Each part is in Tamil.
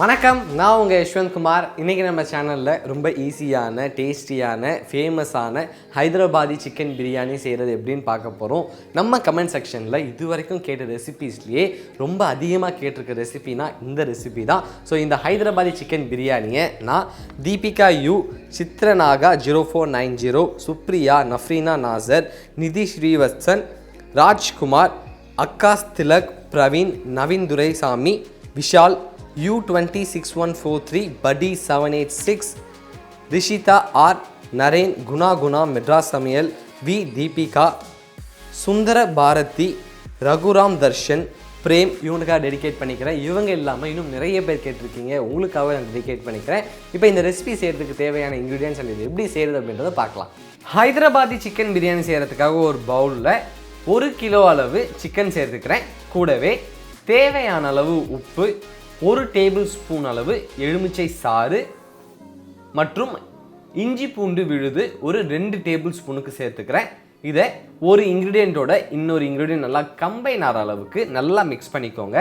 வணக்கம், நான் உங்கள் யஷ்வந்த் குமார். இன்றைக்கி நம்ம சேனலில் ரொம்ப ஈஸியான, டேஸ்டியான, ஃபேமஸான ஹைதராபாதி சிக்கன் பிரியாணி செய்கிறது எப்படின்னு பார்க்க போகிறோம். நம்ம கமெண்ட் செக்ஷனில் இது வரைக்கும் கேட்ட ரெசிபீஸ்லேயே ரொம்ப அதிகமாக கேட்டிருக்க ரெசிபினா இந்த ரெசிபி தான். ஸோ இந்த ஹைதராபாதி சிக்கன் பிரியாணியை நான் Deepika U, Chitranaga 0490, Supriya, Nafreena Nasar, Nidhi Srivatsan, Rajkumar, Akkas Tilak, Praveen, Naveen Duraisamy, Vishal, U206143, Buddy 786, Rishitha R, Naren, Guna, Madras Samayal, V Deepika, Sundara Bharathi, Raghuram Darshan, Prem, இவனுக்காக டெடிகேட் பண்ணிக்கிறேன். இவங்க இல்லாமல் இன்னும் நிறைய பேர் கேட்டிருக்கீங்க, உங்களுக்காக நான் டெடிகேட் பண்ணிக்கிறேன். இப்போ இந்த ரெசிபி செய்கிறதுக்கு தேவையான இன்க்ரீடியன்ஸ் அண்ட் இது எப்படி செய்கிறது அப்படின்றத பார்க்கலாம். ஹைதராபாதி சிக்கன் பிரியாணி செய்கிறதுக்காக ஒரு பவுலில் 1 கிலோ அளவு சிக்கன் சேர்த்துக்கிறேன். கூடவே தேவையான அளவு உப்பு, 1 டேபிள் ஸ்பூன் அளவு எலுமிச்சை சாறு மற்றும் இஞ்சி பூண்டு விழுது ஒரு 2 டேபிள் ஸ்பூனுக்கு சேர்த்துக்கிறேன். இதை ஒரு இன்க்ரீடியண்ட்டோட இன்னொரு இன்க்ரீடியன்ட் நல்லா கம்பைன் ஆகிற அளவுக்கு நல்லா மிக்ஸ் பண்ணிக்கோங்க.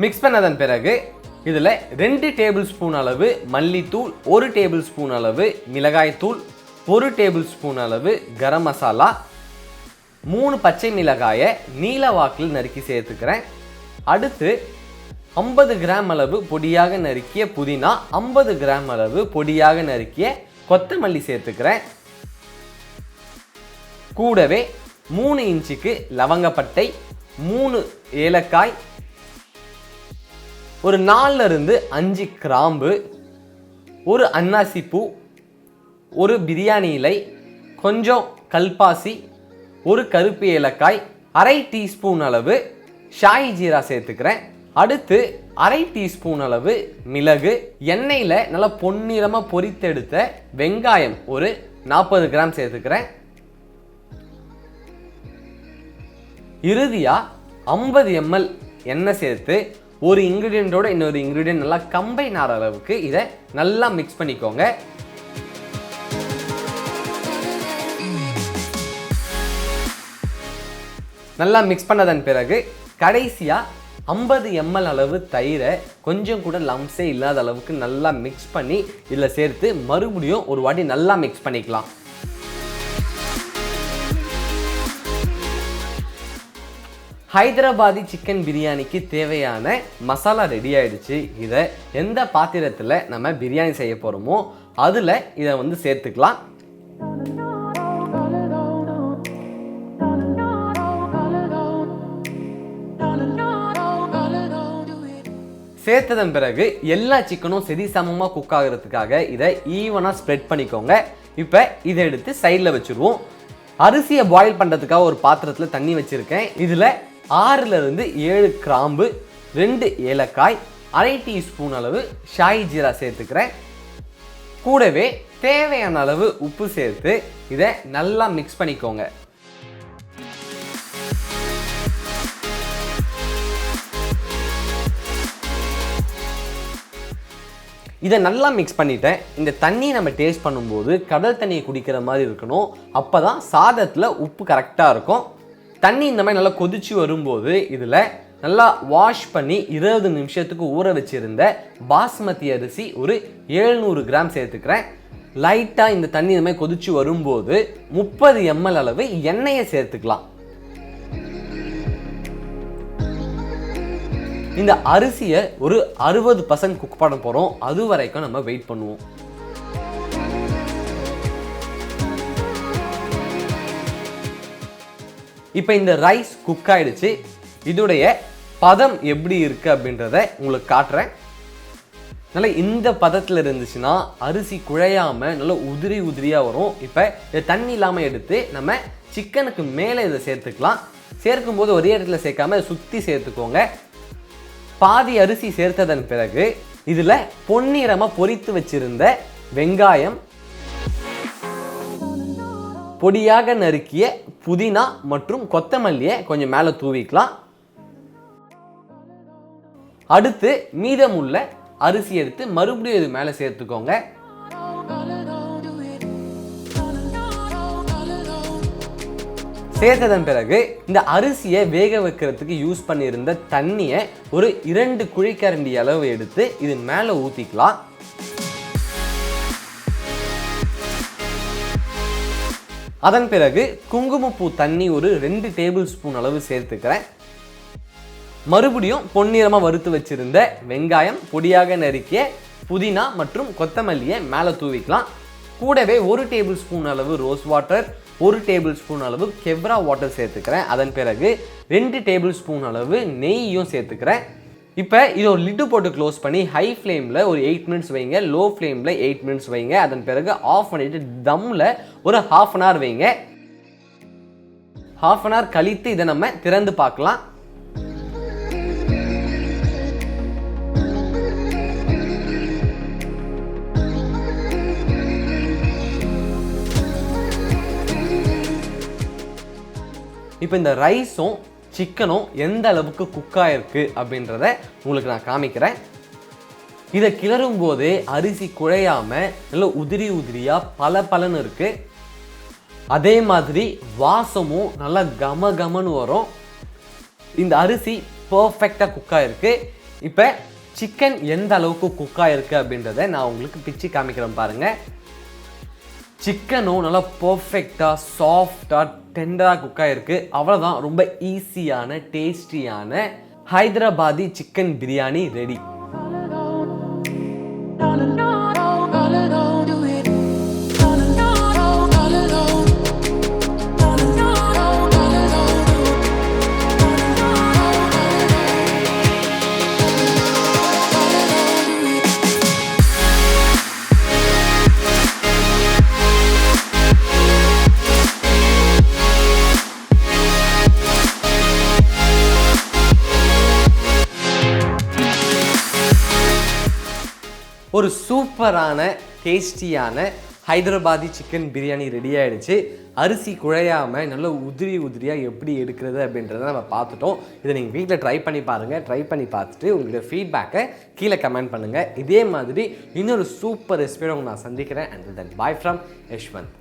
மிக்ஸ் பண்ணதன் பிறகு இதில் 2 டேபிள் ஸ்பூன் அளவு மல்லித்தூள், 1 டேபிள் ஸ்பூன் அளவு மிளகாய்த்தூள், 1 டேபிள் ஸ்பூன் அளவு கரம் மசாலா, 3 பச்சை மிளகாயை நீல வாக்கில் நறுக்கி சேர்த்துக்கிறேன். அடுத்து 50 கிராம் அளவு பொடியாக நறுக்கிய புதினா, 50 கிராம் அளவு பொடியாக நறுக்கிய கொத்தமல்லி சேர்த்துக்கிறேன். கூடவே 3 இன்ச்சுக்கு லவங்கப்பட்டை, 3 ஏலக்காய், ஒரு 4-5 கிராம்பு, ஒரு அன்னாசிப்பூ, ஒரு பிரியாணி இலை, கொஞ்சம் கல்பாசி, ஒரு கருப்பு ஏலக்காய், 1/2 டீஸ்பூன் அளவு ஷாயி ஜீரா சேர்த்துக்கிறேன். அடுத்து 1/2 டீஸ்பூன் அளவு மிளகு, எண்ணெயில் நல்லா பொன்னிறமாக பொரித்தெடுத்த வெங்காயம் ஒரு 40 கிராம் சேர்த்துக்கிறேன். இறுதியாக 50 ml எண்ணெய் சேர்த்து ஒரு இன்க்ரீடியண்ட்டோட இன்னொரு இன்க்ரீடியன்ட் நல்லா கம்பைன் ஆகிற அளவுக்கு இதை நல்லா மிக்ஸ் பண்ணிக்கோங்க. நல்லா மிக்ஸ் பண்ணதன் பிறகு கடைசியாக 50 ml அளவு தயிரை கொஞ்சம் கூட லம்ஸே இல்லாத அளவுக்கு நல்லா மிக்ஸ் பண்ணி இதில் சேர்த்து மறுபடியும் ஒரு வாட்டி நல்லா மிக்ஸ் பண்ணிக்கலாம். ஹைதராபாதி சிக்கன் பிரியாணிக்கு தேவையான மசாலா ரெடி ஆயிடுச்சு. இதை எந்த பாத்திரத்தில் நம்ம பிரியாணி செய்ய போகிறோமோ அதில் இதை சேர்த்துக்கலாம். சேர்த்ததன் பிறகு எல்லா சிக்கனும் சரி சமமாக குக் ஆகிறதுக்காக இதை ஈவனாக ஸ்ப்ரெட் பண்ணிக்கோங்க. இப்போ இதை எடுத்து சைடில் வச்சுருவோம். அரிசியை பாயில் பண்ணுறதுக்காக ஒரு பாத்திரத்தில் தண்ணி வச்சுருக்கேன். இதில் 6-7 கிராம்பு, 2 ஏலக்காய், 1/2 டீஸ்பூன் அளவு ஷாயி ஜீரா சேர்த்துக்கிறேன். கூடவே தேவையான அளவு உப்பு சேர்த்து இதை நல்லா மிக்ஸ் பண்ணிக்கோங்க. இதை நல்லா மிக்ஸ் பண்ணிட்டேன். இந்த தண்ணி நம்ம டேஸ்ட் பண்ணும்போது கடல் தண்ணியை குடிக்கிற மாதிரி இருக்கணும். அப்போ தான் சாதத்தில் உப்பு கரெக்டாக இருக்கும். தண்ணி இந்த மாதிரி நல்லா கொதிச்சு வரும்போது இதில் நல்லா வாஷ் பண்ணி 20 நிமிஷத்துக்கு ஊற வச்சுருந்த பாஸ்மதி அரிசி ஒரு 700 கிராம் சேர்த்துக்கிறேன். லைட்டாக இந்த தண்ணி இந்த மாதிரி கொதிச்சு வரும்போது 30 ml அளவு எண்ணெயை சேர்த்துக்கலாம். இந்த அரிசியை ஒரு 60% குக் பண்ண போகிறோம். அது வரைக்கும் நம்ம வெயிட் பண்ணுவோம். இப்போ இந்த ரைஸ் குக் ஆயிடுச்சு. இதோடைய பதம் எப்படி இருக்குது அப்படின்றத உங்களுக்கு காட்டுறேன். நல்லா இந்த பதத்தில் இருந்துச்சுன்னா அரிசி குழையாமல் நல்லா உதிரி உதிரியாக வரும். இப்போ இதை தண்ணி இல்லாமல் எடுத்து நம்ம சிக்கனுக்கு மேலே இதை சேர்த்துக்கலாம். சேர்க்கும்போது ஒரே இடத்துல சேர்க்காம சுற்றி சேர்த்துக்கோங்க. பாதி அரிசி சேர்த்ததன் பிறகு இதில் பொன்னிறமாக பொரித்து வச்சிருந்த வெங்காயம், பொடியாக நறுக்கிய புதினா மற்றும் கொத்தமல்லியை கொஞ்சம் மேலே தூவிக்கலாம். அடுத்து மீதமுள்ள அரிசி எடுத்து மறுபடியும் இது மேலே சேர்த்துக்கோங்க. சேர்த்ததன் பிறகு இந்த அரிசியை வேக வைக்கிறதுக்கு யூஸ் பண்ணியிருந்த தண்ணியை ஒரு 2 குழிக்கரண்டி அளவு எடுத்து இது மேலே ஊற்றிக்கலாம். அதன் பிறகு குங்குமப்பூ தண்ணி ஒரு 2 டேபிள் ஸ்பூன் அளவு சேர்த்துக்கிறேன். மறுபடியும் பொன்னிறமாக வறுத்து வச்சிருந்த வெங்காயம், பொடியாக நறுக்கிய புதினா மற்றும் கொத்தமல்லியை மேலே தூவிக்கலாம். கூடவே 1 டேபிள் ஸ்பூன் அளவு ரோஸ் வாட்டர், 1 டேபிள் ஸ்பூன் அளவு கெவ்ரா வாட்டர் சேர்த்துக்கிறேன். அதன் பிறகு 2 டேபிள் ஸ்பூன் அளவு நெய்யும் சேர்த்துக்கிறேன். இப்போ இதை ஒரு லிட்டு போட்டு க்ளோஸ் பண்ணி ஹை ஃப்ளேமில் ஒரு 8 மினிட்ஸ் வைங்க, லோ ஃப்ளேமில் 8 மினிட்ஸ் வைங்க. அதன் பிறகு ஆஃப் பண்ணிவிட்டு தம்மில் ஒரு ½ அன் ஹவர் வைங்க. ½ அன் ஹவர் கழித்து இதை நம்ம திறந்து பார்க்கலாம். இப்போ இந்த ரைஸும் சிக்கனும் எந்த அளவுக்கு குக் ஆகிருக்கு அப்படின்றத உங்களுக்கு நான் காமிக்கிறேன். இதை கிளறும் போதே அரிசி குழையாமல் நல்ல உதிரி உதிரியாக பலன்னு இருக்குது. அதே மாதிரி வாசமும் நல்லா கமன்னு வரும். இந்த அரிசி பர்ஃபெக்டாக குக் ஆகிருக்கு. இப்போ சிக்கன் எந்த அளவுக்கு குக் ஆகிருக்கு அப்படின்றத நான் உங்களுக்கு பிச்சு காமிக்கிறேன் பாருங்கள். சிக்கனும் நல்லா பர்ஃபெக்டாக சாஃப்டாக டெண்டராக குக் ஆகிருக்கு. அவ்வளோதான், ரொம்ப ஈஸியான டேஸ்டியான ஹைதராபாதி சிக்கன் பிரியாணி ரெடி. ஒரு சூப்பரான டேஸ்டியான ஹைதராபாதி சிக்கன் பிரியாணி ரெடி ஆகிடுச்சு. அரிசி குழையாமல் நல்ல உதிரியாக எப்படி எடுக்கிறது அப்படின்றத நம்ம பார்த்துட்டோம். இதை நீங்கள் வீட்டில் ட்ரை பண்ணி பாருங்கள். ட்ரை பண்ணி பார்த்துட்டு உங்களுடைய ஃபீட்பேக்கை கீழே கமெண்ட் பண்ணுங்கள். இதே மாதிரி இன்னொரு சூப்பர் ரெசிபியோட நான் சந்திக்கிறேன். And then bye from Yashwant.